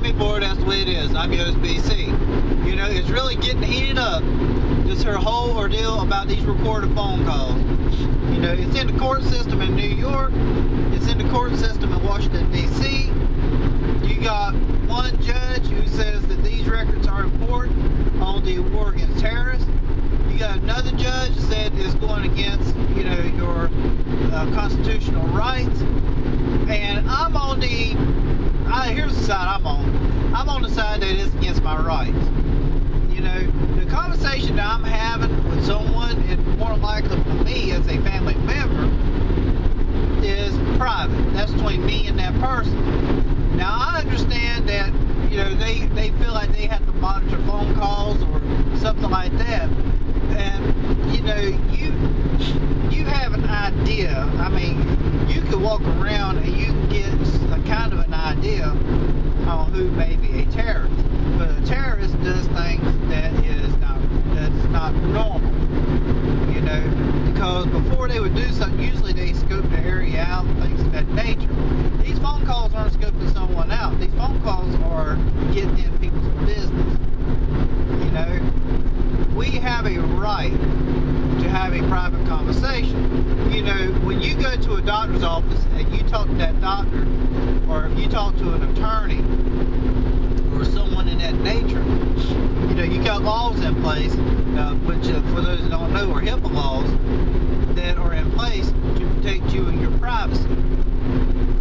on me for it. That's the way it is. I'm Yost BC. You know, it's really getting heated up. This her whole ordeal about these recorded phone calls. You know, it's in the court system in New York. It's in the court system in Washington, D.C. You got one judge who says that these records are important on the war against terrorists. You got another judge that said it's going against, you know, your constitutional rights. And I'm on here's the side I'm on. I'm on the side that it's against my rights. You know, the conversation that I'm having with someone, and more likely for me as a family member, is private. That's between me and that person. Now, I understand that, you know, they feel like they have to monitor phone calls or something like that. And, you know, you have an idea. I mean, you could walk around and you can get a kind of an idea on who may be a terrorist. But a terrorist does things that's not normal. You know, because before they would do something, usually they scope the area out, things of that nature. These phone calls aren't scoping someone out. These phone calls are getting in people's business. You know, we have a right to have a private conversation. You know, when you go to a doctor's office and you talk to that doctor, or if you talk to an attorney or someone in that nature, you know, you got laws in place, which for those that don't know are HIPAA laws, that are in place to protect you and your privacy.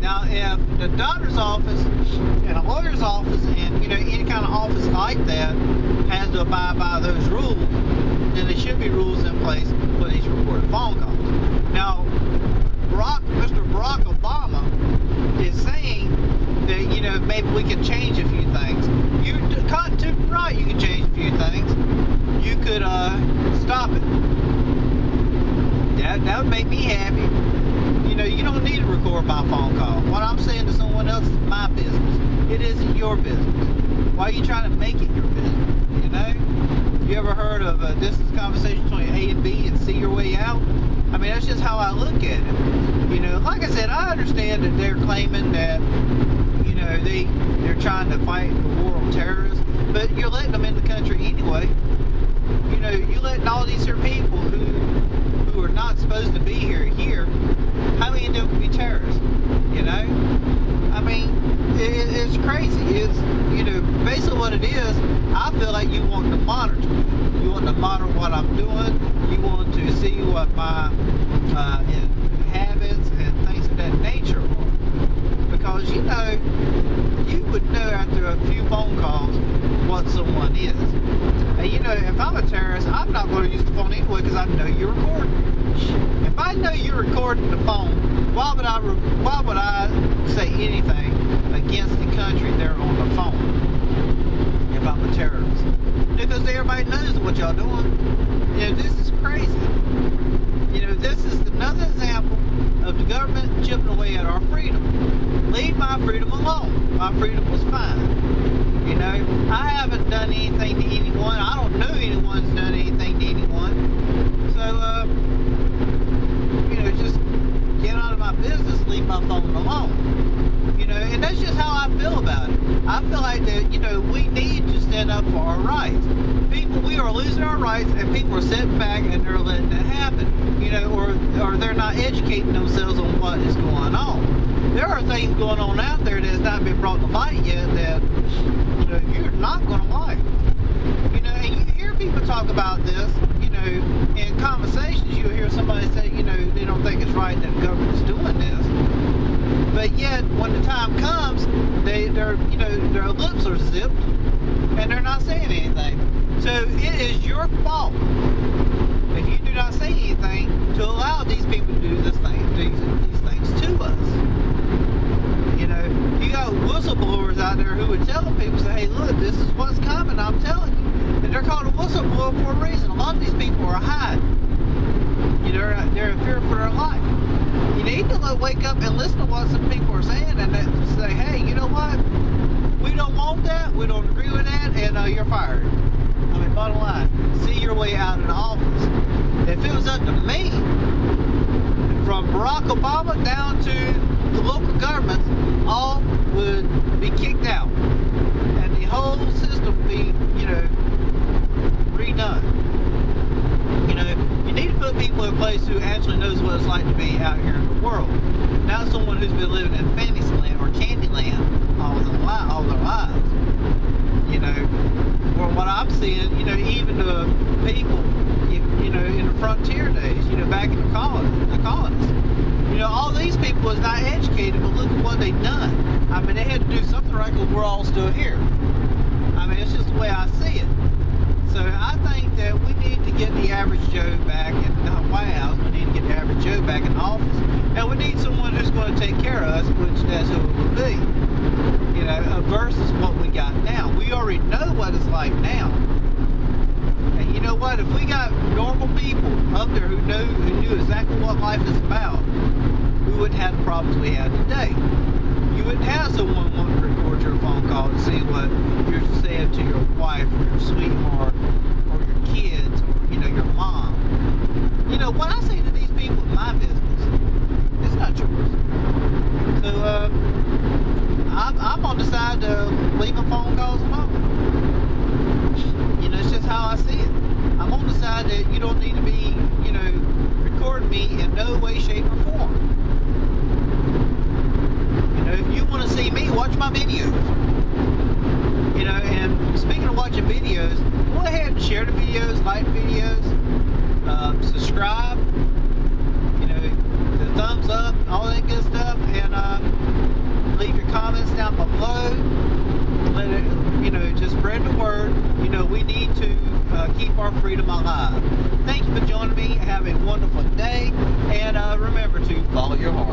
Now, if the doctor's office and a lawyer's office and, you know, any kind of office like that has to abide by those rules, then there should be rules in place for these recorded phone calls. Now, Mr. Barack Obama is saying that, you know, maybe we can change a few things. Right, you can change a few things. You could stop it. That would make me happy. You know, you don't need to record my phone call. What I'm saying to someone else is my business. It isn't your business. Why are you trying to make it your business? You know? You ever heard of this is a conversation between A and B and see your way out? I mean, that's just how I look at it. You know, like I said, I understand that they're claiming that, you know, they're trying to fight the war on terrorists, but you're letting them in the country anyway. You know, you're letting all these here people who are not supposed to be here. How many of them could be terrorists? You know? I mean, it's crazy. It's, you know, basically what it is, I feel like you want to monitor. You want to monitor what I'm doing. You want to see what my habits and things of that nature are. Because, you know, you would know after a few phone calls what someone is. And, you know, if I'm a terrorist, I'm not going to use the phone anyway because I know you're recording. If I know you're recording the phone, why would I say anything against the country there on the phone if I'm a terrorist? Because everybody knows what y'all doing. You know, this is crazy. You know, this is another example of the government chipping away at our freedom. Leave my freedom alone. My freedom was fine. You know, I haven't done anything to anyone. I don't know anyone's done anything to anyone. So, you know, just get out of my business, leave my phone alone. You know, and that's just how I feel about it. I feel like that, you know, we need to stand up for our rights. We are losing our rights, and people are sitting back and they're letting it happen. You know, or they're not educating themselves on what is going on. There are things going on out there that has not been brought to light yet that, you know, you're not going to like. You know, and you hear people talk about this, you know, in conversations. You'll hear somebody say, you know, they don't think it's right that the government's doing this. But yet, when the time comes, their lips are zipped, and they're not saying anything. So it is your fault if you do not say anything to allow these people to do these things to us. You know, you got whistleblowers out there who are telling people, say, hey, look, this is what's coming, I'm telling you. And they're called a whistleblower for a reason. A lot of these people are hiding. You know, they're in fear for their life. You need to wake up and listen to what some people are saying and then say, hey, you know what? We don't want that, we don't agree with that, and you're fired. I mean, bottom line, see your way out of the office. If it was up to me, from Barack Obama down to the local governments, all would be kicked out. right? Because we're all still here. I mean, it's just the way I see it. So I think that we need to get the average Joe back in the White House. We need to get the average Joe back in office. And we need someone who's going to take care of us, which that's who it will be. You know, versus what we got now. We already know what it's like now. And you know what? If we got normal people up there who knew exactly what life is about, we wouldn't have the problems we have today. You wouldn't have someone wanting to record your phone call to see what you're saying to your wife or your sweetheart or your kids or, you know, your mom. You know, what I say to these people in my business, it's not yours. So, I'm on the side of leaving phone calls alone. You know, it's just how I see it. I'm on the side that you don't need to be, you know, recording me in no way, shape, or form. You know, if you want to see me, watch my videos. You know, and speaking of watching videos, go ahead and share the videos, like the videos, subscribe, you know, the thumbs up, all that good stuff, and leave your comments down below. Let it, you know, just spread the word. You know, we need to keep our freedom alive. Thank you for joining me. Have a wonderful day, and remember to follow your heart.